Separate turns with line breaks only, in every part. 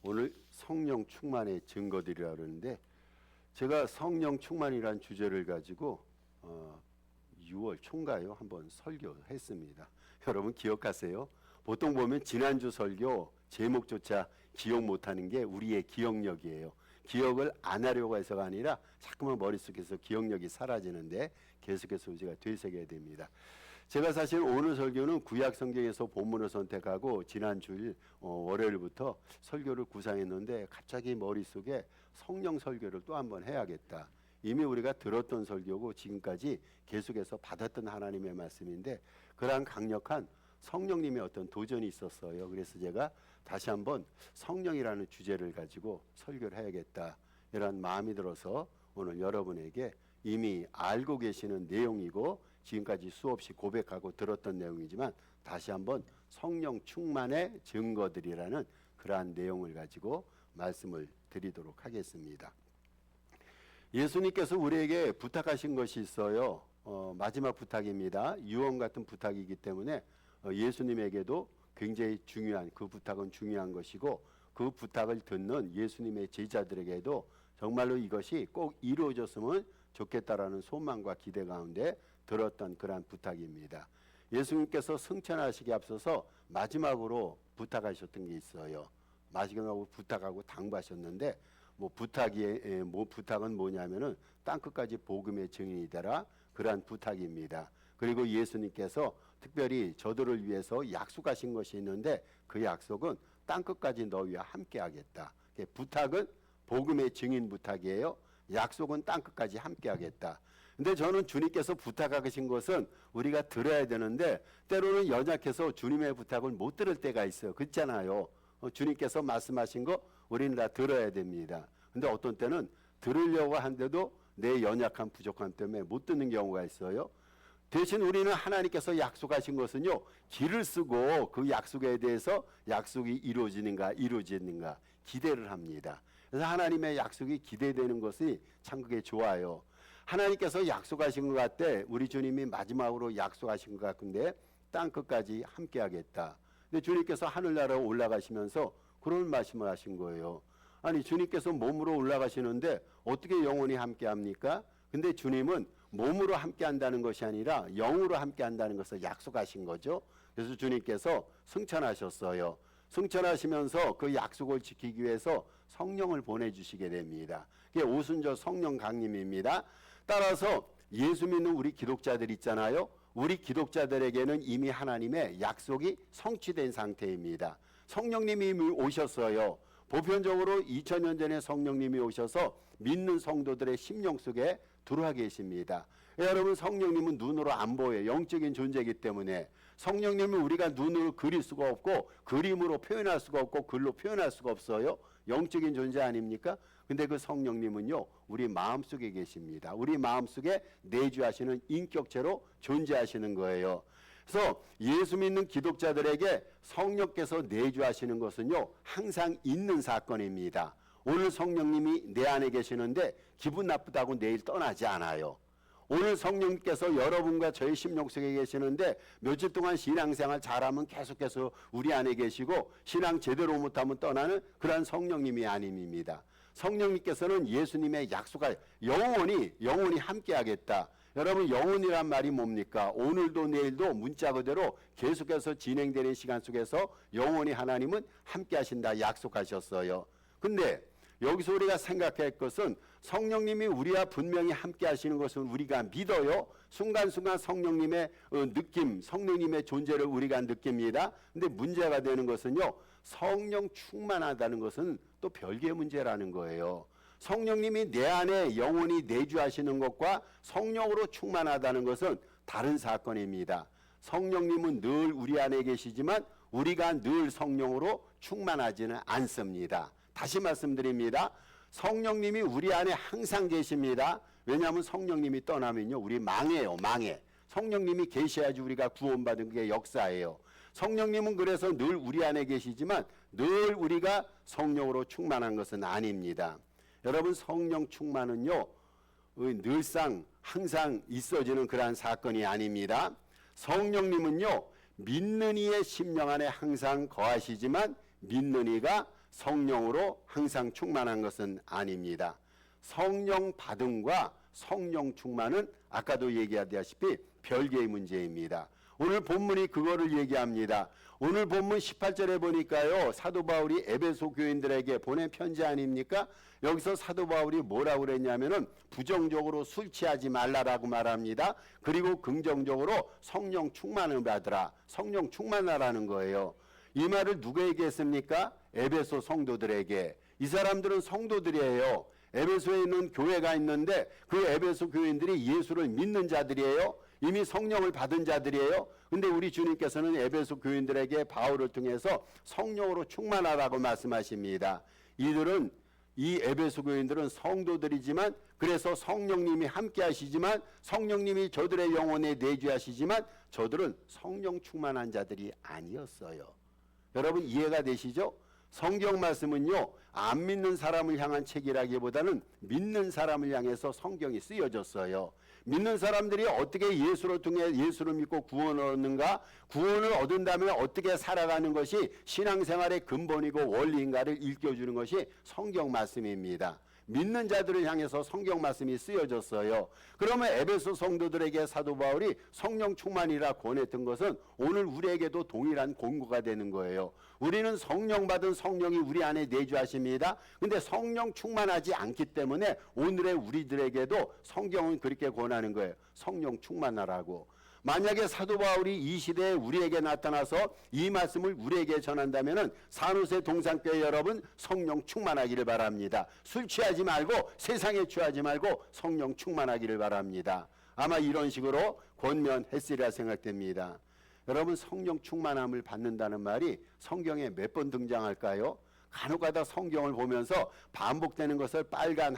오늘 성령 충만의 증거들이라 그러는데 제가 성령 충만이란 주제를 가지고 6월 초인가요? 한번 설교했습니다. 여러분 기억하세요? 보통 보면 지난주 설교 제목조차 기억 못하는 게 우리의 기억력이에요. 기억을 안 하려고 해서가 아니라 자꾸만 머릿속에서 기억력이 사라지는데 계속해서 우리가 되새겨야 됩니다. 제가 사실 오늘 설교는 구약 성경에서 본문을 선택하고 지난 주일 월요일부터 설교를 구상했는데 갑자기 머릿속에 성령 설교를 또 한번 해야겠다. 이미 우리가 들었던 설교고 지금까지 계속해서 받았던 하나님의 말씀인데 그러한 강력한 성령님의 어떤 도전이 있었어요. 그래서 제가 다시 한번 성령이라는 주제를 가지고 설교를 해야겠다 이런 마음이 들어서 오늘 여러분에게 이미 알고 계시는 내용이고 지금까지 수없이 고백하고 들었던 내용이지만 다시 한번 성령 충만의 증거들이라는 그러한 내용을 가지고 말씀을 드리도록 하겠습니다. 예수님께서 우리에게 부탁하신 것이 있어요. 마지막 부탁입니다. 유언 같은 부탁이기 때문에 예수님에게도 굉장히 중요한 그 부탁은 중요한 것이고 그 부탁을 듣는 예수님의 제자들에게도 정말로 이것이 꼭 이루어졌으면 좋겠다라는 소망과 기대 가운데 들었던 그러한 부탁입니다. 예수님께서 승천하시기 앞서서 마지막으로 부탁하셨던 게 있어요. 마지막으로 부탁하고 당부하셨는데 부탁은 뭐냐면은 땅끝까지 복음의 증인이 되라 그러한 부탁입니다. 그리고 예수님께서 특별히 저들을 위해서 약속하신 것이 있는데 그 약속은 땅끝까지 너희와 함께하겠다. 부탁은 복음의 증인 부탁이에요. 약속은 땅끝까지 함께하겠다. 근데 저는 주님께서 부탁하신 것은 우리가 들어야 되는데 때로는 연약해서 주님의 부탁을 못 들을 때가 있어요. 그렇잖아요. 주님께서 말씀하신 거 우리는 다 들어야 됩니다. 근데 어떤 때는 들으려고 하는데도 내 연약한 부족함 때문에 못 듣는 경우가 있어요. 대신 우리는 하나님께서 약속하신 것은요, 길을 쓰고 그 약속에 대해서 약속이 이루어지는가 기대를 합니다. 그래서 하나님의 약속이 기대되는 것이 참 그게 좋아요. 하나님께서 약속하신 것 같대 우리 주님이 마지막으로 약속하신 것 같은데 땅끝까지 함께하겠다. 근데 주님께서 하늘나라로 올라가시면서 그런 말씀을 하신 거예요. 아니 주님께서 몸으로 올라가시는데 어떻게 영원히 함께합니까? 근데 주님은 몸으로 함께한다는 것이 아니라 영으로 함께한다는 것을 약속하신 거죠. 그래서 주님께서 승천하셨어요. 승천하시면서 그 약속을 지키기 위해서 성령을 보내주시게 됩니다. 그게 오순절 성령 강림입니다. 따라서 예수 믿는 우리 기독자들 있잖아요. 우리 기독자들에게는 이미 하나님의 약속이 성취된 상태입니다. 성령님이 오셨어요. 보편적으로 2000년 전에 성령님이 오셔서 믿는 성도들의 심령 속에 들어와 계십니다. 여러분 성령님은 눈으로 안 보여요. 영적인 존재이기 때문에 성령님은 우리가 눈으로 그릴 수가 없고 그림으로 표현할 수가 없고 글로 표현할 수가 없어요. 영적인 존재 아닙니까? 근데 그 성령님은요 우리 마음속에 계십니다. 우리 마음속에 내주하시는 인격체로 존재하시는 거예요. 그래서 예수 믿는 기독자들에게 성령께서 내주하시는 것은요 항상 있는 사건입니다. 오늘 성령님이 내 안에 계시는데 기분 나쁘다고 내일 떠나지 않아요. 오늘 성령님께서 여러분과 저의 심령 속에 계시는데 며칠 동안 신앙생활 잘하면 계속해서 우리 안에 계시고 신앙 제대로 못하면 떠나는 그러한 성령님이 아님입니다. 성령님께서는 예수님의 약속할 영원히 함께하겠다. 여러분 영혼이란 말이 뭡니까? 오늘도 내일도 문자 그대로 계속해서 진행되는 시간 속에서 영원히 하나님은 함께 하신다 약속하셨어요. 근데 여기서 우리가 생각해야 할 것은 성령님이 우리와 분명히 함께 하시는 것은 우리가 믿어요. 순간순간 성령님의 느낌, 성령님의 존재를 우리가 느낍니다. 근데 문제가 되는 것은요. 성령 충만하다는 것은 또 별개의 문제라는 거예요. 성령님이 내 안에 영원히 내주하시는 것과 성령으로 충만하다는 것은 다른 사건입니다. 성령님은 늘 우리 안에 계시지만 우리가 늘 성령으로 충만하지는 않습니다. 다시 말씀드립니다. 성령님이 우리 안에 항상 계십니다. 왜냐하면 성령님이 떠나면요 우리 망해요. 성령님이 계셔야지 우리가 구원받은 게 역사예요. 성령님은 그래서 늘 우리 안에 계시지만 늘 우리가 성령으로 충만한 것은 아닙니다. 여러분 성령 충만은요 늘상 항상 있어지는 그러한 사건이 아닙니다. 성령님은요 믿는 이의 심령 안에 항상 거하시지만 믿는 이가 성령으로 항상 충만한 것은 아닙니다. 성령 받음과 성령 충만은 아까도 얘기하다시피 별개의 문제입니다. 오늘 본문이 그거를 얘기합니다. 오늘 본문 18절에 보니까요, 사도 바울이 에베소 교인들에게 보낸 편지 아닙니까? 여기서 사도 바울이 뭐라고 그랬냐면은 부정적으로 술 취하지 말라라고 말합니다. 그리고 긍정적으로 성령 충만을 받으라, 성령 충만하라는 거예요. 이 말을 누구에게 했습니까? 에베소 성도들에게. 이 사람들은 성도들이에요. 에베소에 있는 교회가 있는데 그 에베소 교인들이 예수를 믿는 자들이에요. 이미 성령을 받은 자들이에요. 근데 우리 주님께서는 에베소 교인들에게 바울을 통해서 성령으로 충만하라고 말씀하십니다. 이 에베소 교인들은 성도들이지만, 그래서 성령님이 함께 하시지만, 성령님이 저들의 영혼에 내주하시지만 저들은 성령 충만한 자들이 아니었어요. 여러분 이해가 되시죠? 성경 말씀은요, 안 믿는 사람을 향한 책이라기보다는 믿는 사람을 향해서 성경이 쓰여졌어요. 믿는 사람들이 어떻게 예수를 통해 예수를 믿고 구원을 얻는가, 구원을 얻은 다음에 어떻게 살아가는 것이 신앙생활의 근본이고 원리인가를 일깨워주는 것이 성경 말씀입니다. 믿는 자들을 향해서 성경 말씀이 쓰여졌어요. 그러면 에베소 성도들에게 사도 바울이 성령 충만이라 권했던 것은 오늘 우리에게도 동일한 공고가 되는 거예요. 우리는 성령 받은 성령이 우리 안에 내주하십니다. 근데 성령 충만하지 않기 때문에 오늘의 우리들에게도 성경은 그렇게 권하는 거예요. 성령 충만하라고. 만약에 사도 바울이 이 시대에 우리에게 나타나서 이 말씀을 우리에게 전한다면은 산호세 동산교회 여러분, 성령 충만하기를 바랍니다. 술 취하지 말고 세상에 취하지 말고 성령 충만하기를 바랍니다. 아마 이런 식으로 권면했으리라 생각됩니다. 여러분, 성령 충만함을 받는다는 말이 성경에 몇 번 등장할까요? 간혹가다 성경을 보면서 반복되는 것을 빨간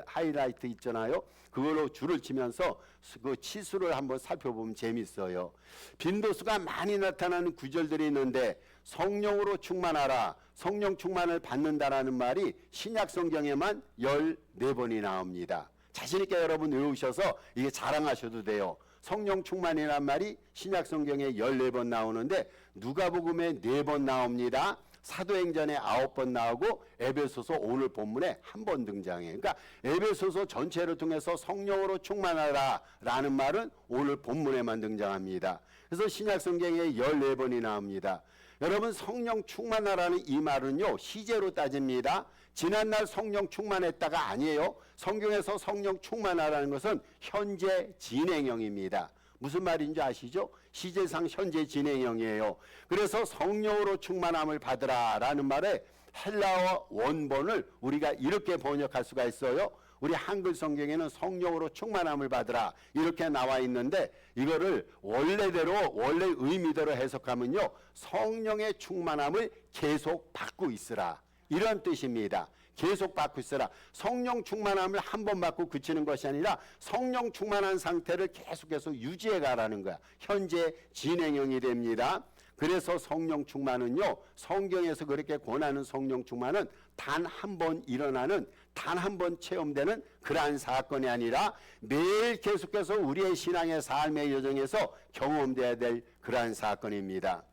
하이라이트 있잖아요. 그걸로 줄을 치면서 그 치수를 한번 살펴보면 재밌어요. 빈도수가 많이 나타나는 구절들이 있는데 성령으로 충만하라, 성령 충만을 받는다라는 말이 신약 성경에만 14번이 나옵니다. 자신 있게 여러분 외우셔서 이게 자랑하셔도 돼요. 성령 충만이란 말이 신약 성경에 14번 나오는데 누가복음에 4번 나옵니다. 사도행전에 9번 나오고 에베소서 오늘 본문에 1번 등장해요. 그러니까 에베소서 전체를 통해서 성령으로 충만하라 라는 말은 오늘 본문에만 등장합니다. 그래서 신약 성경에 14번이 나옵니다. 여러분, 성령 충만하라는 이 말은요, 시제로 따집니다. 지난날 성령 충만했다가 아니에요. 성경에서 성령 충만하라는 것은 현재 진행형입니다. 무슨 말인지 아시죠? 시제상 현재 진행형이에요. 그래서 성령으로 충만함을 받으라 라는 말에 헬라어 원본을 우리가 이렇게 번역할 수가 있어요. 우리 한글 성경에는 성령으로 충만함을 받으라 이렇게 나와 있는데, 이거를 원래대로 원래 의미대로 해석하면요, 성령의 충만함을 계속 받고 있으라 이런 뜻입니다. 계속 받고 있어라. 성령 충만함을 한 번 받고 그치는 것이 아니라 성령 충만한 상태를 계속해서 유지해 가라는 거야. 현재 진행형이 됩니다. 그래서 성령 충만은요, 성경에서 그렇게 권하는 성령 충만은 단 한 번 일어나는, 단 한 번 체험되는 그러한 사건이 아니라 매일 계속해서 우리의 신앙의 삶의 여정에서 경험돼야 될 그러한 사건입니다.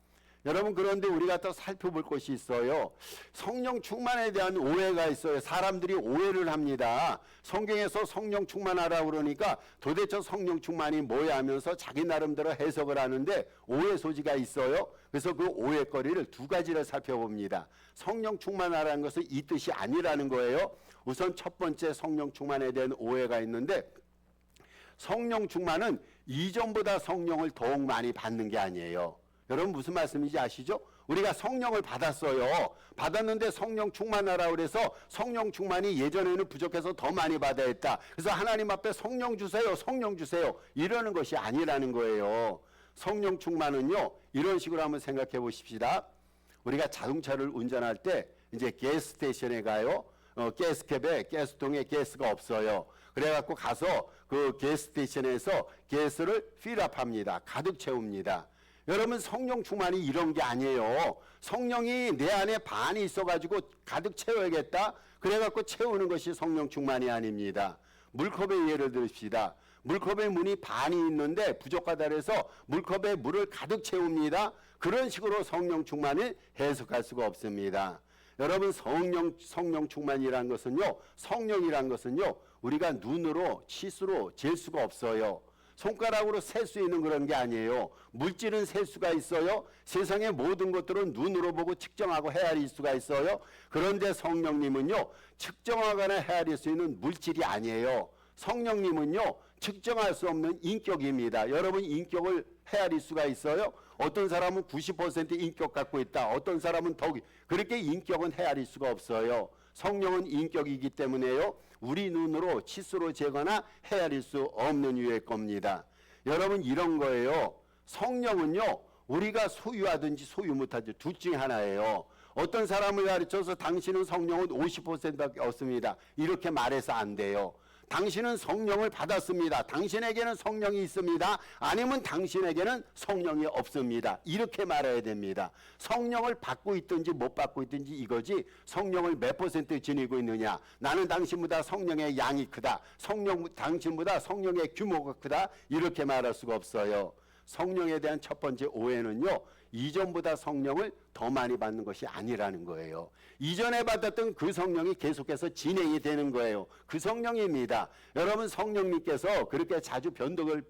여러분, 그런데 우리가 또 살펴볼 것이 있어요. 성령 충만에 대한 오해가 있어요. 사람들이 오해를 합니다. 성경에서 성령 충만하라고 그러니까 도대체 성령 충만이 뭐야 하면서 자기 나름대로 해석을 하는데 오해 소지가 있어요. 그래서 그 오해거리를 두 가지를 살펴봅니다. 성령 충만하라는 것은 이 뜻이 아니라는 거예요. 우선 첫 번째 성령 충만에 대한 오해가 있는데, 성령 충만은 이전보다 성령을 더욱 많이 받는 게 아니에요. 여러분 무슨 말씀인지 아시죠? 우리가 성령을 받았어요. 받았는데 성령 충만하라고 그래서 성령 충만이 예전에는 부족해서 더 많이 받아야 했다. 그래서 하나님 앞에 성령 주세요, 성령 주세요 이러는 것이 아니라는 거예요. 성령 충만은요, 이런 식으로 한번 생각해 보십시다. 우리가 자동차를 운전할 때 이제 가스 스테이션에 가요. 가스캡에 가스통에 가스가 없어요. 그래갖고 가서 그 가스 스테이션에서 가스를 필업합니다. 가득 채웁니다. 여러분, 성령 충만이 이런 게 아니에요. 성령이 내 안에 반이 있어가지고 가득 채워야겠다. 그래갖고 채우는 것이 성령 충만이 아닙니다. 물컵의 예를 들읍시다. 물컵에 문이 반이 있는데 부족하다 해서 물컵에 물을 가득 채웁니다. 그런 식으로 성령 충만을 해석할 수가 없습니다. 여러분 성령 충만이라는 것은요, 성령이라는 것은요, 우리가 눈으로 치수로 잴 수가 없어요. 손가락으로 셀 수 있는 그런 게 아니에요. 물질은 셀 수가 있어요. 세상의 모든 것들은 눈으로 보고 측정하고 헤아릴 수가 있어요. 그런데 성령님은요, 측정하거나 헤아릴 수 있는 물질이 아니에요. 성령님은요, 측정할 수 없는 인격입니다. 여러분 인격을 헤아릴 수가 있어요? 어떤 사람은 90% 인격 갖고 있다. 어떤 사람은 더 그렇게 인격은 헤아릴 수가 없어요. 성령은 인격이기 때문에요. 우리 눈으로 치수로 재거나 헤아릴 수 없는 유의 겁니다. 여러분 이런 거예요. 성령은요, 우리가 소유하든지 소유 못하든지 둘 중에 하나예요. 어떤 사람을 가르쳐서 당신은 성령은 50%밖에 없습니다. 이렇게 말해서 안 돼요. 당신은 성령을 받았습니다. 당신에게는 성령이 있습니다. 아니면 당신에게는 성령이 없습니다. 이렇게 말해야 됩니다. 성령을 받고 있든지 못 받고 있든지 이거지, 성령을 몇 % 지니고 있느냐, 나는 당신보다 성령의 양이 크다, 당신보다 성령의 규모가 크다, 이렇게 말할 수가 없어요. 성령에 대한 첫 번째 오해는요, 이전보다 성령을 더 많이 받는 것이 아니라는 거예요. 이전에 받았던 그 성령이 계속해서 진행이 되는 거예요. 그 성령입니다. 여러분 성령님께서 그렇게 자주 변덕을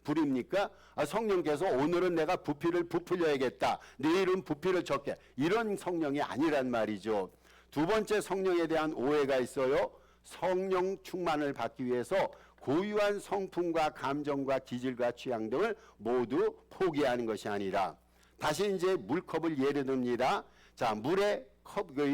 부립니까? 성령께서 오늘은 내가 부피를 부풀려야겠다, 내일은 부피를 적게, 이런 성령이 아니란 말이죠. 두 번째 성령에 대한 오해가 있어요. 성령 충만을 받기 위해서 고유한 성품과 감정과 기질과 취향 등을 모두 포기하는 것이 아니라, 다시 이제 물컵을 예를 듭니다. 자, 물에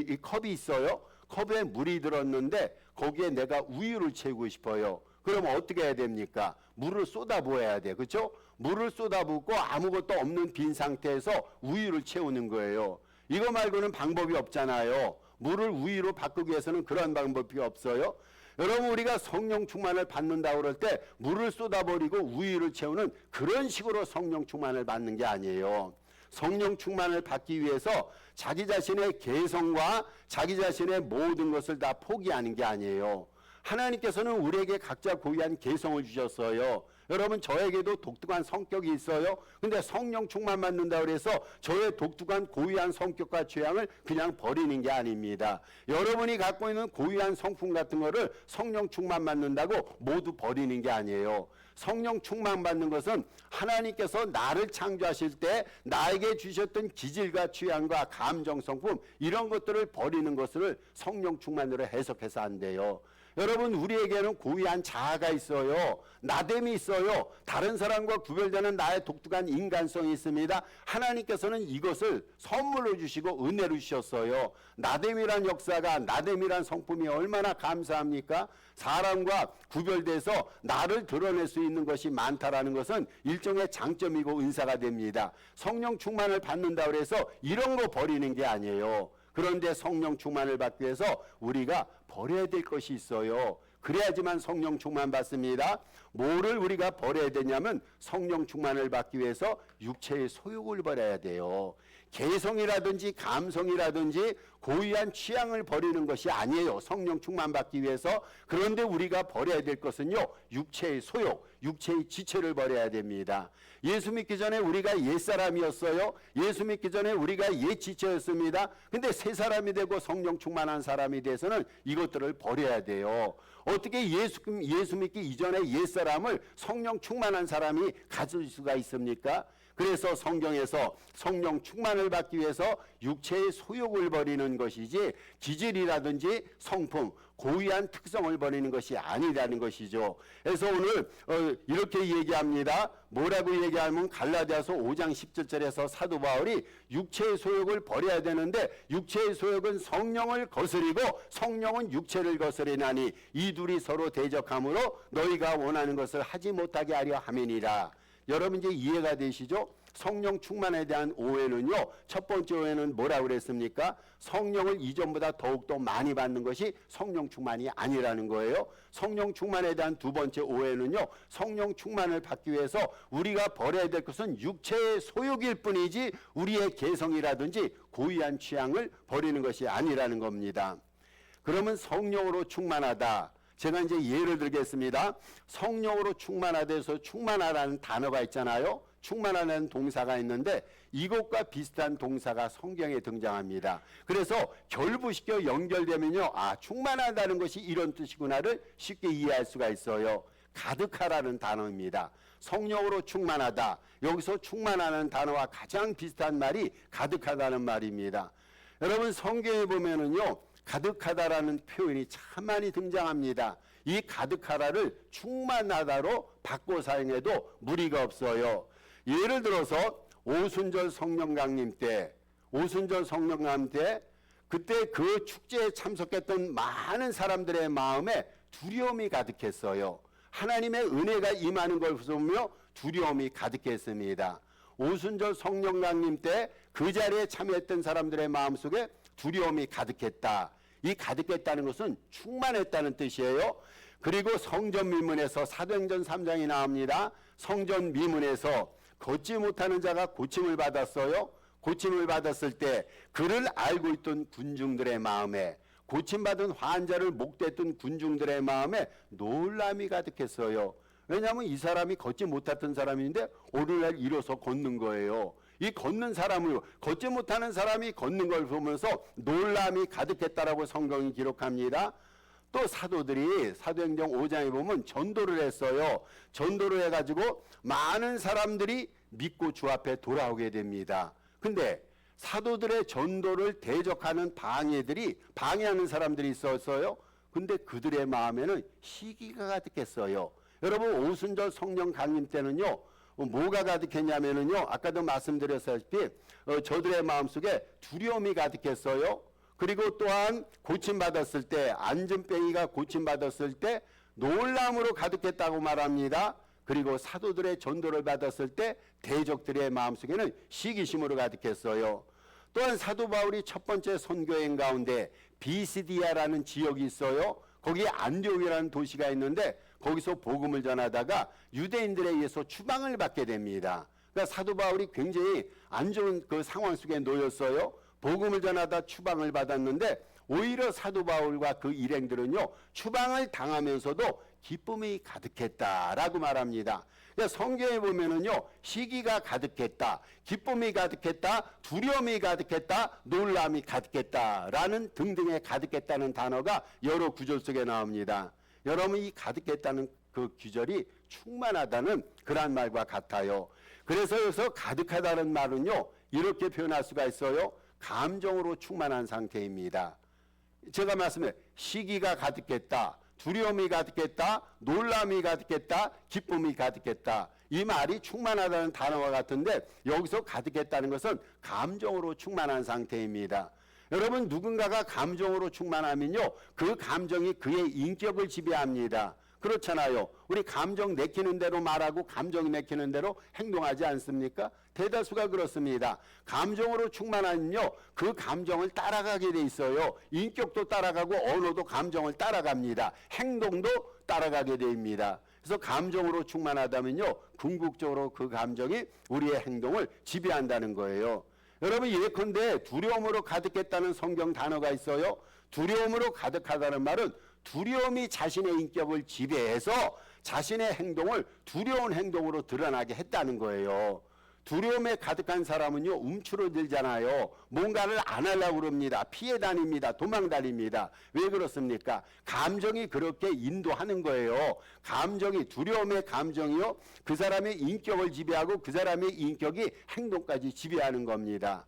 이 컵이 있어요. 컵에 물이 들었는데 거기에 내가 우유를 채우고 싶어요. 그럼 어떻게 해야 됩니까? 물을 쏟아부어야 돼. 그렇죠? 물을 쏟아붓고 아무것도 없는 빈 상태에서 우유를 채우는 거예요. 이거 말고는 방법이 없잖아요. 물을 우유로 바꾸기 위해서는 그런 방법이 없어요. 여러분 우리가 성령 충만을 받는다고 그럴 때 물을 쏟아버리고 우유를 채우는 그런 식으로 성령 충만을 받는 게 아니에요. 성령 충만을 받기 위해서 자기 자신의 개성과 자기 자신의 모든 것을 다 포기하는 게 아니에요. 하나님께서는 우리에게 각자 고유한 개성을 주셨어요. 여러분 저에게도 독특한 성격이 있어요. 근데 성령 충만 받는다고 해서 저의 독특한 고유한 성격과 취향을 그냥 버리는 게 아닙니다. 여러분이 갖고 있는 고유한 성품 같은 거를 성령 충만 받는다고 모두 버리는 게 아니에요. 성령 충만 받는 것은 하나님께서 나를 창조하실 때 나에게 주셨던 기질과 취향과 감정 성품 이런 것들을 버리는 것을 성령 충만으로 해석해서 안 돼요. 여러분 우리에게는 고유한 자아가 있어요. 나됨이 있어요. 다른 사람과 구별되는 나의 독특한 인간성이 있습니다. 하나님께서는 이것을 선물로 주시고 은혜로 주셨어요. 나됨이란 역사가, 나됨이란 성품이 얼마나 감사합니까? 사람과 구별돼서 나를 드러낼 수 있는 것이 많다라는 것은 일종의 장점이고 은사가 됩니다. 성령 충만을 받는다고 해서 이런 거 버리는 게 아니에요. 그런데 성령 충만을 받기 위해서 우리가 버려야 될 것이 있어요. 그래야지만 성령 충만 받습니다. 뭐를 우리가 버려야 되냐면 성령 충만을 받기 위해서 육체의 소욕을 버려야 돼요. 개성이라든지 감성이라든지 고유한 취향을 버리는 것이 아니에요. 성령 충만 받기 위해서. 그런데 우리가 버려야 될 것은요, 육체의 소욕, 육체의 지체를 버려야 됩니다. 예수 믿기 전에 우리가 옛사람이었어요. 예수 믿기 전에 우리가 옛 지체였습니다. 근데 새 사람이 되고 성령 충만한 사람이 돼서는 이것들을 버려야 돼요. 어떻게 예수 믿기 이전에 옛사람을 성령 충만한 사람이 가질 수가 있습니까? 그래서 성경에서 성령 충만을 받기 위해서 육체의 소욕을 버리는 것이지 기질이라든지 성품, 고유한 특성을 버리는 것이 아니라는 것이죠. 그래서 오늘 이렇게 얘기합니다. 뭐라고 얘기하면 갈라디아서 5장 17절에서 사도 바울이 육체의 소욕을 버려야 되는데 육체의 소욕은 성령을 거스리고 성령은 육체를 거스리나니 이 둘이 서로 대적함으로 너희가 원하는 것을 하지 못하게 하려 함이니라. 여러분 이제 이해가 되시죠? 성령 충만에 대한 오해는요, 첫 번째 오해는 뭐라고 그랬습니까? 성령을 이전보다 더욱더 많이 받는 것이 성령 충만이 아니라는 거예요. 성령 충만에 대한 두 번째 오해는요, 성령 충만을 받기 위해서 우리가 버려야 될 것은 육체의 소욕일 뿐이지 우리의 개성이라든지 고유한 취향을 버리는 것이 아니라는 겁니다. 그러면 성령으로 충만하다. 제가 이제 예를 들겠습니다. 성령으로 충만하다 해서 충만하다는 단어가 있잖아요. 충만하다는 동사가 있는데 이것과 비슷한 동사가 성경에 등장합니다. 그래서 결부시켜 연결되면요, 충만하다는 것이 이런 뜻이구나를 쉽게 이해할 수가 있어요. 가득하라는 단어입니다. 성령으로 충만하다. 여기서 충만하는 단어와 가장 비슷한 말이 가득하다는 말입니다. 여러분, 성경에 보면은요, 가득하다라는 표현이 참 많이 등장합니다. 이 가득하다를 충만하다로 바꿔 사용해도 무리가 없어요. 예를 들어서 오순절 성령 강림 때 그때 그 축제에 참석했던 많은 사람들의 마음에 두려움이 가득했어요. 하나님의 은혜가 임하는 걸 보며 두려움이 가득했습니다. 오순절 성령 강림 때 그 자리에 참여했던 사람들의 마음속에 두려움이 가득했다. 이 가득했다는 것은 충만했다는 뜻이에요. 그리고 성전 미문에서 사도행전 3장이 나옵니다. 성전 미문에서 걷지 못하는 자가 고침을 받았어요. 고침을 받았을 때 그를 알고 있던 군중들의 마음에, 고침받은 환자를 목도했던 군중들의 마음에 놀람이 가득했어요. 왜냐하면 이 사람이 걷지 못했던 사람인데 오늘날 일어서 걷는 거예요. 이 걷는 사람을, 걷지 못하는 사람이 걷는 걸 보면서 놀람이 가득했다라고 성경이 기록합니다. 또 사도들이 사도행전 5장에 보면 전도를 했어요. 전도를 해가지고 많은 사람들이 믿고 주 앞에 돌아오게 됩니다. 근데 사도들의 전도를 대적하는 방해하는 사람들이 있었어요. 근데 그들의 마음에는 시기가 가득했어요. 여러분, 오순절 성령 강림 때는요, 뭐가 가득했냐면은요, 아까도 말씀드렸다시피 저들의 마음속에 두려움이 가득했어요. 그리고 또한 고침받았을 때, 안전병이가 고침받았을 때 놀람으로 가득했다고 말합니다. 그리고 사도들의 전도를 받았을 때 대적들의 마음속에는 시기심으로 가득했어요. 또한 사도 바울이 첫 번째 선교행 가운데 비시디아라는 지역이 있어요. 거기에 안디옥이라는 도시가 있는데 거기서 복음을 전하다가 유대인들에 의해서 추방을 받게 됩니다. 그러니까 사도 바울이 굉장히 안 좋은 그 상황 속에 놓였어요. 복음을 전하다 추방을 받았는데 오히려 사도 바울과 그 일행들은요, 추방을 당하면서도 기쁨이 가득했다라고 말합니다. 그러니까 성경에 보면은요, 시기가 가득했다, 기쁨이 가득했다, 두려움이 가득했다, 놀람이 가득했다라는 등등의 가득했다는 단어가 여러 구절 속에 나옵니다. 여러분, 이 가득했다는 그 구절이 충만하다는 그런 말과 같아요. 그래서 여기서 가득하다는 말은요, 이렇게 표현할 수가 있어요. 감정으로 충만한 상태입니다. 제가 말씀해, 시기가 가득했다, 두려움이 가득했다, 놀람이 가득했다, 기쁨이 가득했다. 이 말이 충만하다는 단어와 같은데 여기서 가득했다는 것은 감정으로 충만한 상태입니다. 여러분, 누군가가 감정으로 충만하면요, 그 감정이 그의 인격을 지배합니다. 그렇잖아요. 우리 감정 내키는 대로 말하고 감정이 내키는 대로 행동하지 않습니까? 대다수가 그렇습니다. 감정으로 충만하면요, 그 감정을 따라가게 돼 있어요. 인격도 따라가고 언어도 감정을 따라갑니다. 행동도 따라가게 됩니다. 그래서 감정으로 충만하다면요, 궁극적으로 그 감정이 우리의 행동을 지배한다는 거예요. 여러분, 예컨대 두려움으로 가득했다는 성경 단어가 있어요. 두려움으로 가득하다는 말은 두려움이 자신의 인격을 지배해서 자신의 행동을 두려운 행동으로 드러나게 했다는 거예요. 두려움에 가득한 사람은요, 움츠러들잖아요. 뭔가를 안 하려고 그럽니다. 피해 다닙니다. 도망 다닙니다. 왜 그렇습니까? 감정이 그렇게 인도하는 거예요. 감정이, 두려움의 감정이요, 그 사람의 인격을 지배하고 그 사람의 인격이 행동까지 지배하는 겁니다.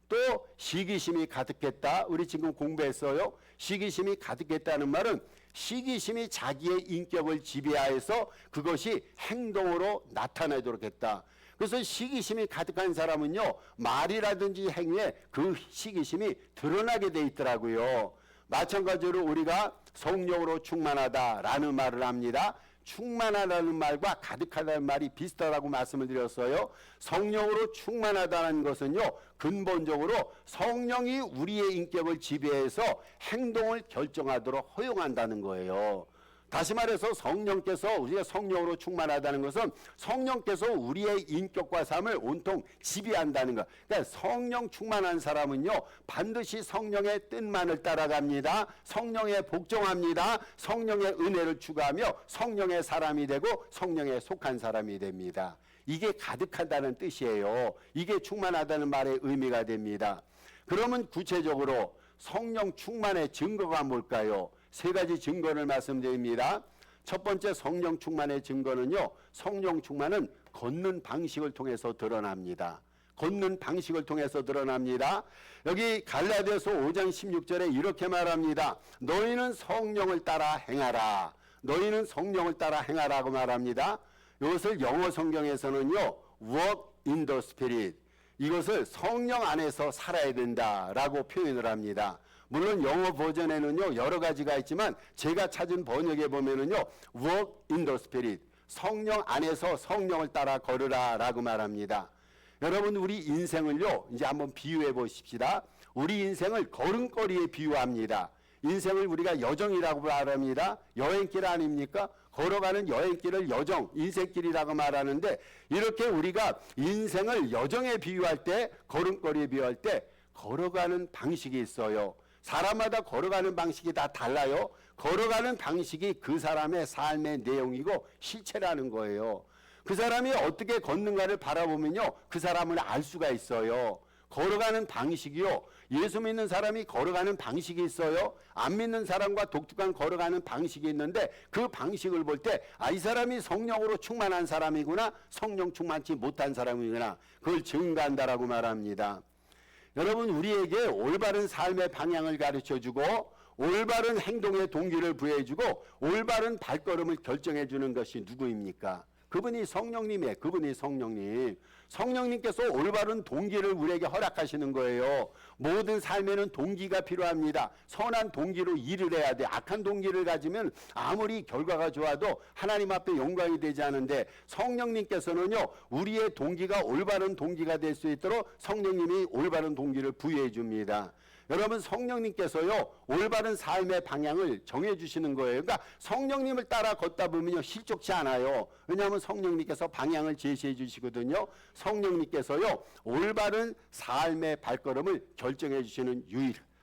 또 시기심이 가득했다. 우리 지금 공부했어요. 시기심이 가득했다는 말은 시기심이 자기의 인격을 지배하여서 그것이 행동으로 나타나도록 했다. 그래서 시기심이 가득한 사람은요, 말이라든지 행위에 그 시기심이 드러나게 돼 있더라고요. 마찬가지로 우리가 성령으로 충만하다라는 말을 합니다. 충만하다는 말과 가득하다는 말이 비슷하다고 말씀을 드렸어요. 성령으로 충만하다는 것은요, 근본적으로 성령이 우리의 인격을 지배해서 행동을 결정하도록 허용한다는 거예요. 다시 말해서 성령께서, 우리가 성령으로 충만하다는 것은 성령께서 우리의 인격과 삶을 온통 지배한다는 것. 그러니까 성령 충만한 사람은요, 반드시 성령의 뜻만을 따라갑니다. 성령에 복종합니다. 성령의 은혜를 추구하며 성령의 사람이 되고 성령에 속한 사람이 됩니다. 이게 가득하다는 뜻이에요. 이게 충만하다는 말의 의미가 됩니다. 그러면 구체적으로 성령 충만의 증거가 뭘까요? 세 가지 증거를 말씀드립니다. 첫 번째 성령 충만의 증거는요, 성령 충만은 걷는 방식을 통해서 드러납니다. 걷는 방식을 통해서 드러납니다. 여기 갈라디아서 5장 16절에 이렇게 말합니다. 너희는 성령을 따라 행하라. 너희는 성령을 따라 행하라고 말합니다. 이것을 영어 성경에서는요, walk in the spirit, 이것을 성령 안에서 살아야 된다라고 표현을 합니다. 물론 영어 버전에는요, 여러 가지가 있지만 제가 찾은 번역에 보면은요, walk in the spirit, 성령 안에서 성령을 따라 걸으라 라고 말합니다. 여러분, 우리 인생을요, 이제 한번 비유해 보십시다. 우리 인생을 걸음걸이에 비유합니다. 인생을 우리가 여정이라고 말합니다. 여행길 아닙니까? 걸어가는 여행길을 여정, 인생길이라고 말하는데, 이렇게 우리가 인생을 여정에 비유할 때, 걸음걸이에 비유할 때 걸어가는 방식이 있어요. 사람마다 걸어가는 방식이 다 달라요. 걸어가는 방식이 그 사람의 삶의 내용이고 실체라는 거예요. 그 사람이 어떻게 걷는가를 바라보면요, 그 사람을 알 수가 있어요. 걸어가는 방식이요, 예수 믿는 사람이 걸어가는 방식이 있어요. 안 믿는 사람과 독특한 걸어가는 방식이 있는데, 그 방식을 볼 때 이 사람이 성령으로 충만한 사람이구나, 성령 충만치 못한 사람이구나, 그걸 증가한다라고 말합니다. 여러분, 우리에게 올바른 삶의 방향을 가르쳐주고 올바른 행동의 동기를 부여해주고 올바른 발걸음을 결정해주는 것이 누구입니까? 그분이 성령님이에요. 그분이 성령님. 성령님께서 올바른 동기를 우리에게 허락하시는 거예요. 모든 삶에는 동기가 필요합니다. 선한 동기로 일을 해야 돼. 악한 동기를 가지면 아무리 결과가 좋아도 하나님 앞에 영광이 되지 않은데, 성령님께서는요, 우리의 동기가 올바른 동기가 될 수 있도록 성령님이 올바른 동기를 부여해 줍니다. 여러분, 성령님께서요, 올바른 삶의 방향을 정해주시는 거예요. 그러니까 성령님을 따라 걷다 보면요, 실족치 않아요. 왜냐하면 성령님께서 방향을 제시해 주시거든요. 성령님께서요, 올바른 삶의 발걸음을 결정해 주시는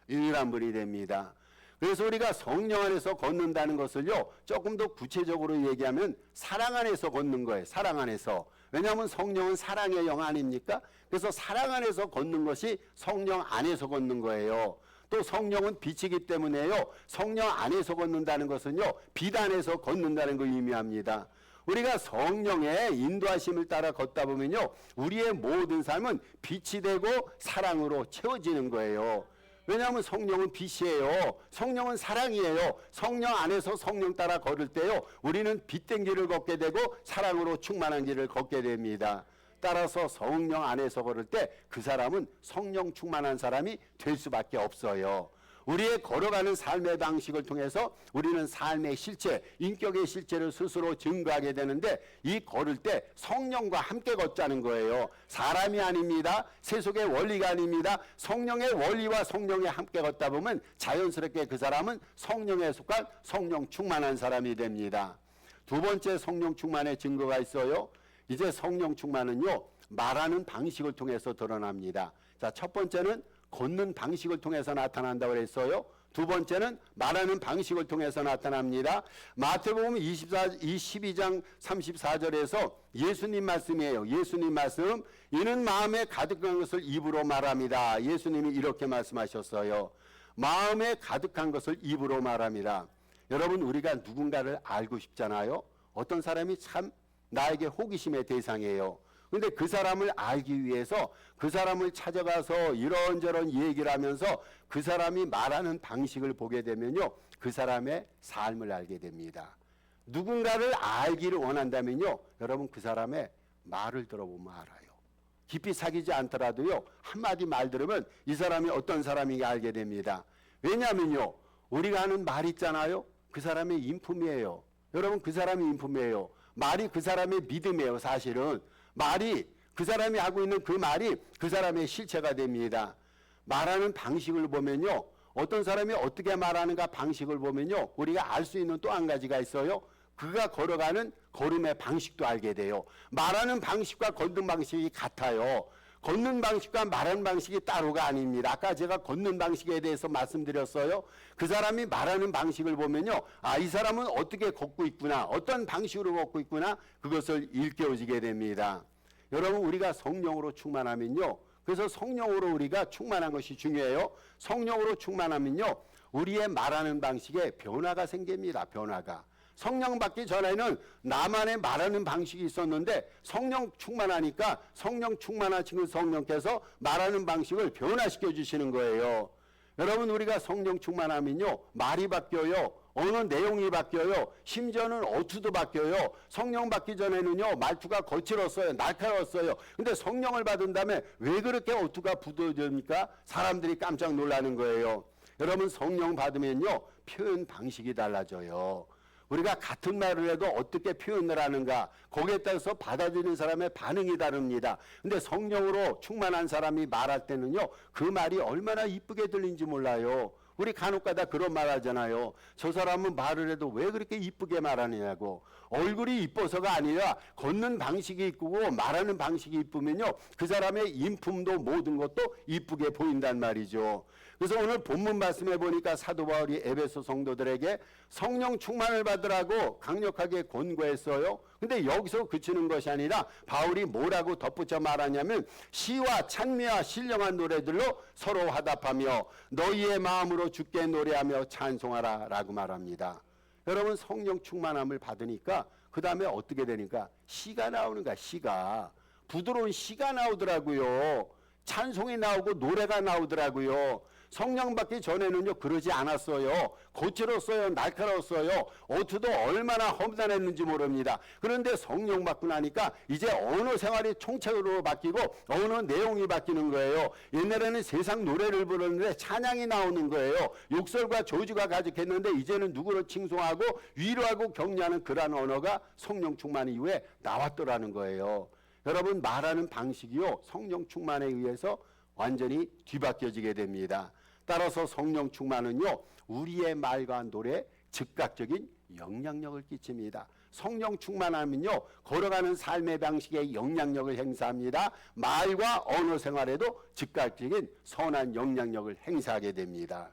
유일한 분이 됩니다. 그래서 우리가 성령 안에서 걷는다는 것을요, 조금 더 구체적으로 얘기하면 사랑 안에서 걷는 거예요. 사랑 안에서. 왜냐하면 성령은 사랑의 영 아닙니까? 그래서 사랑 안에서 걷는 것이 성령 안에서 걷는 거예요. 또 성령은 빛이기 때문에요, 성령 안에서 걷는다는 것은요, 빛 안에서 걷는다는 걸 의미합니다. 우리가 성령의 인도하심을 따라 걷다 보면요, 우리의 모든 삶은 빛이 되고 사랑으로 채워지는 거예요. 왜냐하면 성령은 빛이에요. 성령은 사랑이에요. 성령 안에서 성령 따라 걸을 때요, 우리는 빛된 길을 걷게 되고 사랑으로 충만한 길을 걷게 됩니다. 따라서 성령 안에서 걸을 때 그 사람은 성령 충만한 사람이 될 수밖에 없어요. 우리의 걸어가는 삶의 방식을 통해서 우리는 삶의 실체, 인격의 실체를 스스로 증거하게 되는데, 이 걸을 때 성령과 함께 걷자는 거예요. 사람이 아닙니다. 세속의 원리가 아닙니다. 성령의 원리와 성령에 함께 걷다 보면 자연스럽게 그 사람은 성령에 속한 성령 충만한 사람이 됩니다. 두 번째 성령 충만의 증거가 있어요. 이제 성령 충만은요, 말하는 방식을 통해서 드러납니다. 자, 첫 번째는 걷는 방식을 통해서 나타난다고 그랬어요. 두 번째는 말하는 방식을 통해서 나타납니다. 마태복음 22장 34절에서 예수님 말씀이에요. 예수님 말씀, 이는 마음에 가득한 것을 입으로 말합니다. 예수님이 이렇게 말씀하셨어요. 마음에 가득한 것을 입으로 말합니다. 여러분, 우리가 누군가를 알고 싶잖아요. 어떤 사람이 참 나에게 호기심의 대상이에요. 근데 그 사람을 알기 위해서 그 사람을 찾아가서 이런저런 얘기를 하면서 그 사람이 말하는 방식을 보게 되면요, 그 사람의 삶을 알게 됩니다. 누군가를 알기를 원한다면요, 여러분, 그 사람의 말을 들어보면 알아요. 깊이 사귀지 않더라도요, 한마디 말 들으면 이 사람이 어떤 사람인지 알게 됩니다. 왜냐하면요, 우리가 하는 말 있잖아요. 그 사람의 인품이에요. 여러분, 그 사람이 인품이에요. 말이 그 사람의 믿음이에요. 사실은 말이, 그 사람이 하고 있는 그 말이 그 사람의 실체가 됩니다. 말하는 방식을 보면요, 어떤 사람이 어떻게 말하는가 방식을 보면요, 우리가 알 수 있는 또 한 가지가 있어요. 그가 걸어가는 걸음의 방식도 알게 돼요. 말하는 방식과 걷는 방식이 같아요. 걷는 방식과 말하는 방식이 따로가 아닙니다. 아까 제가 걷는 방식에 대해서 말씀드렸어요. 그 사람이 말하는 방식을 보면요, 이 사람은 어떻게 걷고 있구나, 어떤 방식으로 걷고 있구나, 그것을 일깨워지게 됩니다. 여러분 우리가 성령으로 충만하면요. 그래서 성령으로 우리가 충만한 것이 중요해요. 성령으로 충만하면요. 우리의 말하는 방식에 변화가 생깁니다. 변화가. 성령 받기 전에는 나만의 말하는 방식이 있었는데 성령 충만하니까 성령 충만하신 성령께서 말하는 방식을 변화시켜 주시는 거예요. 여러분 우리가 성령 충만하면요. 말이 바뀌어요. 어느 내용이 바뀌어요. 심지어는 어투도 바뀌어요. 성령 받기 전에는요. 말투가 거칠었어요. 날카로웠어요. 근데 성령을 받은 다음에 왜 그렇게 어투가 부드러집니까? 사람들이 깜짝 놀라는 거예요. 여러분 성령 받으면요. 표현 방식이 달라져요. 우리가 같은 말을 해도 어떻게 표현을 하는가 거기에 따라서 받아들이는 사람의 반응이 다릅니다. 근데 성령으로 충만한 사람이 말할 때는요. 그 말이 얼마나 이쁘게 들린지 몰라요. 우리 간혹가다 그런 말 하잖아요. 저 사람은 말을 해도 왜 그렇게 이쁘게 말하느냐고. 얼굴이 이뻐서가 아니라 걷는 방식이 이쁘고 말하는 방식이 이쁘면요. 그 사람의 인품도 모든 것도 이쁘게 보인단 말이죠. 그래서 오늘 본문 말씀해 보니까 사도 바울이 에베소 성도들에게 성령 충만을 받으라고 강력하게 권고했어요. 근데 여기서 그치는 것이 아니라 바울이 뭐라고 덧붙여 말하냐면 시와 찬미와 신령한 노래들로 서로 화답하며 너희의 마음으로 주께 노래하며 찬송하라 라고 말합니다. 여러분 성령 충만함을 받으니까 그 다음에 어떻게 되니까 시가 나오는 거야. 시가 부드러운 시가 나오더라고요. 찬송이 나오고 노래가 나오더라고요. 성령 받기 전에는요 그러지 않았어요. 거칠었어요. 날카로웠어요. 어투도 얼마나 험난했는지 모릅니다. 그런데 성령 받고 나니까 이제 언어 생활이 총체적으로 바뀌고 언어 내용이 바뀌는 거예요. 옛날에는 세상 노래를 부르는데 찬양이 나오는 거예요. 욕설과 저주가 가득했는데 이제는 누구를 칭송하고 위로하고 격려하는 그러한 언어가 성령 충만 이후에 나왔더라는 거예요. 여러분 말하는 방식이요 성령 충만에 의해서 완전히 뒤바뀌어지게 됩니다. 따라서 성령 충만은요 우리의 말과 노래에 즉각적인 영향력을 끼칩니다. 성령 충만하면요 걸어가는 삶의 방식에 영향력을 행사합니다. 말과 언어 생활에도 즉각적인 선한 영향력을 행사하게 됩니다.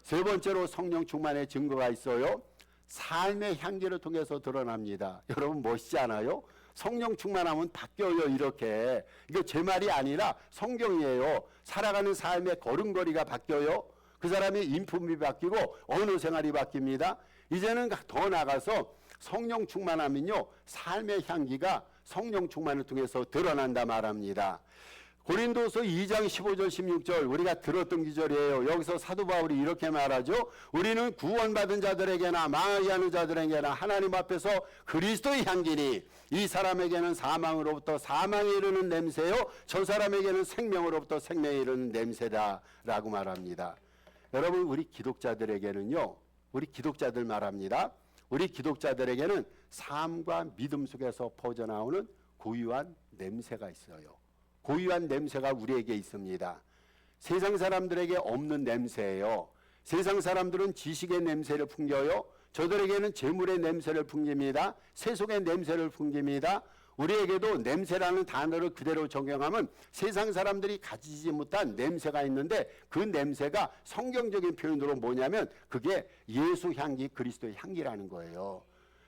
세 번째로 성령 충만의 증거가 있어요. 삶의 향기를 통해서 드러납니다. 여러분 멋있지 않아요? 성령 충만하면 바뀌어요. 이렇게. 이게 제 말이 아니라 성경이에요. 살아가는 삶의 걸음걸이가 바뀌어요. 그 사람의 인품이 바뀌고 언어 생활이 바뀝니다. 이제는 더 나가서 성령 충만하면요 삶의 향기가 성령 충만을 통해서 드러난다 말합니다. 고린도서 2장 15절 16절 우리가 들었던 기절이에요. 여기서 사도 바울이 이렇게 말하죠. 우리는 구원받은 자들에게나 망하게 하는 자들에게나 하나님 앞에서 그리스도의 향기니 이 사람에게는 사망으로부터 사망에 이르는 냄새요 저 사람에게는 생명으로부터 생명에 이르는 냄새다 라고 말합니다. 여러분 우리 기독자들에게는요 우리 기독자들 말합니다. 우리 기독자들에게는 삶과 믿음 속에서 퍼져나오는 고유한 냄새가 있어요. 고유한 냄새가 우리에게 있습니다. 세상 사람들에게 없는 냄새예요. 세상 사람들은 지식의 냄새를 풍겨요. 저들에게는 재물의 냄새를 풍깁니다. 세속의 냄새를 풍깁니다. 우리에게도 냄새라는 단어를 그대로 적용하면 세상 사람들이 가지지 못한 냄새가 있는데 그 냄새가 성경적인 표현으로 뭐냐면 그게 예수 향기, 그리스도의 향기라는 거예요.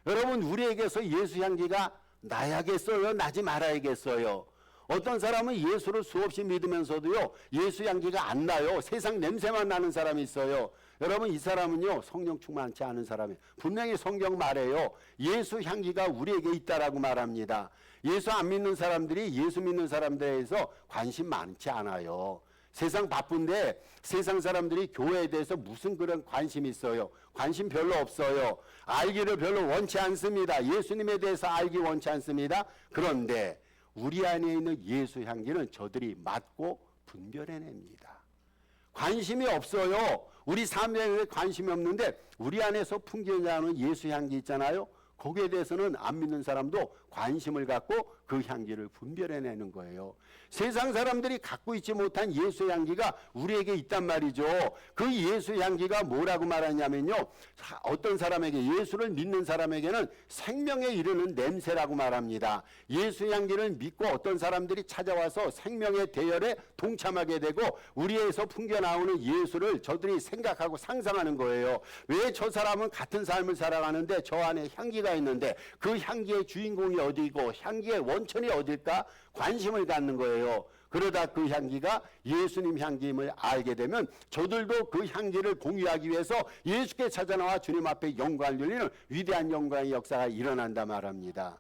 여러분 우리에게서 예수 향기가 나야겠어요? 나지 말아야겠어요? 어떤 사람은 예수를 수없이 믿으면서도요 예수 향기가 안 나요. 세상 냄새만 나는 사람이 있어요. 여러분 이 사람은요 성령 충만치 않은 사람이에요. 분명히 성경 말해요. 예수 향기가 우리에게 있다라고 말합니다. 예수 안 믿는 사람들이 예수 믿는 사람들에 대해서 관심 많지 않아요. 세상 바쁜데 세상 사람들이 교회에 대해서 무슨 그런 관심이 있어요? 관심 별로 없어요. 알기를 별로 원치 않습니다. 예수님에 대해서 알기 원치 않습니다. 그런데 우리 안에 있는 예수 향기는 저들이 맡고 분별해냅니다. 관심이 없어요. 우리 삶에 관심이 없는데 우리 안에서 풍겨나는 예수 향기 있잖아요. 거기에 대해서는 안 믿는 사람도 관심을 갖고 그 향기를 분별해내는 거예요. 세상 사람들이 갖고 있지 못한 예수 향기가 우리에게 있단 말이죠. 그 예수 향기가 뭐라고 말하냐면요. 어떤 사람에게 예수를 믿는 사람에게는 생명에 이르는 냄새라고 말합니다. 예수 향기를 믿고 어떤 사람들이 찾아와서 생명의 대열에 동참하게 되고 우리에서 풍겨나오는 예수를 저들이 생각하고 상상하는 거예요. 왜 저 사람은 같은 삶을 살아가는데 저 안에 향기가 있는데 그 향기의 주인공이 어디고 향기의 원천이 어딜까 관심을 갖는 거예요. 그러다 그 향기가 예수님 향기임을 알게 되면 저들도 그 향기를 공유하기 위해서 예수께 찾아나와 주님 앞에 영광을 돌리는 위대한 영광의 역사가 일어난다 말합니다.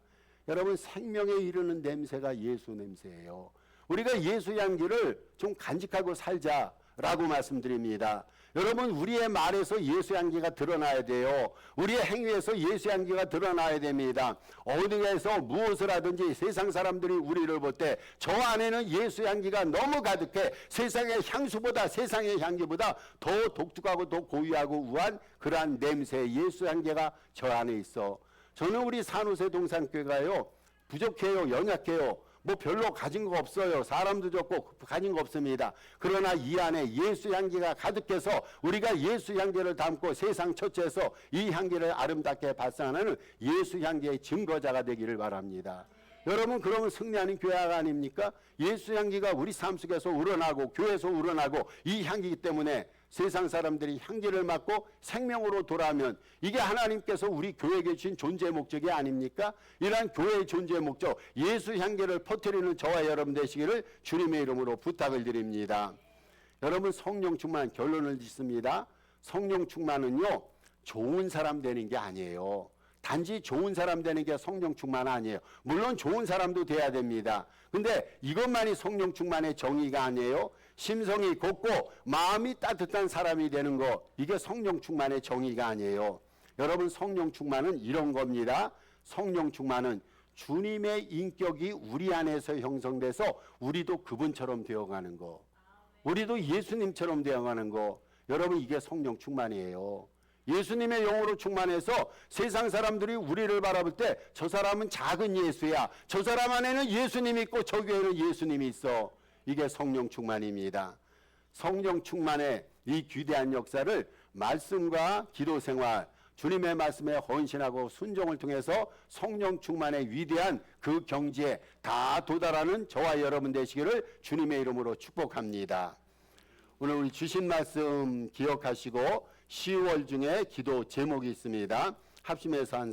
여러분, 생명에 이르는 냄새가 예수 냄새예요. 우리가 예수 향기를 좀 간직하고 살자라고 말씀드립니다. 여러분, 우리의 말에서 예수 향기가 드러나야 돼요. 우리의 행위에서 예수 향기가 드러나야 됩니다. 어디에서 무엇을 하든지 세상 사람들이 우리를 볼 때 저 안에는 예수 향기가 너무 가득해 세상의 향수보다, 세상의 향기보다 더 독특하고 더 고유하고 우아한 그러한 냄새, 예수 향기가 저 안에 있어. 저는 우리 산호세 동산교회가요, 부족해요, 연약해요. 뭐 별로 가진 거 없어요. 사람도 적고 가진 거 없습니다. 그러나 이 안에 예수 향기가 가득해서 우리가 예수 향기를 담고 세상 처처에서 이 향기를 아름답게 발산하는 예수 향기의 증거자가 되기를 바랍니다. 여러분, 그러면 승리하는 교회가 아닙니까? 예수 향기가 우리 삶 속에서 우러나고 교회에서 우러나고 이 향기이기 때문에 세상 사람들이 향기를 맡고 생명으로 돌아오면 이게 하나님께서 우리 교회에게 주신 존재의 목적이 아닙니까? 이러한 교회의 존재의 목적, 예수 향기를 퍼뜨리는 저와 여러분 되시기를 주님의 이름으로 부탁을 드립니다. 여러분, 성령 충만, 결론을 짓습니다. 성령 충만은요, 좋은 사람 되는 게 아니에요. 단지 좋은 사람 되는 게 성령 충만 아니에요. 물론 좋은 사람도 돼야 됩니다. 근데 이것만이 성령 충만의 정의가 아니에요. 심성이 곱고 마음이 따뜻한 사람이 되는 거, 이게 성령 충만의 정의가 아니에요. 여러분, 성령 충만은 이런 겁니다. 성령 충만은 주님의 인격이 우리 안에서 형성돼서 우리도 그분처럼 되어가는 거, 우리도 예수님처럼 되어가는 거. 여러분, 이게 성령 충만이에요. 예수님의 영으로 충만해서 세상 사람들이 우리를 바라볼 때 저 사람은 작은 예수야, 저 사람 안에는 예수님이 있고 저 교회는 예수님이 있어. 이게 성령 충만입니다. 성령 충만의 이 귀대한 역사를 말씀과 기도 생활, 주님의 말씀에 헌신하고 순종을 통해서 성령 충만의 위대한 그 경지에 다 도달하는 저와 여러분 되시기를 주님의 이름으로 축복합니다. 오늘 우리 주신 말씀 기억하시고 10월 중에 기도 제목이 있습니다. 합심해서 한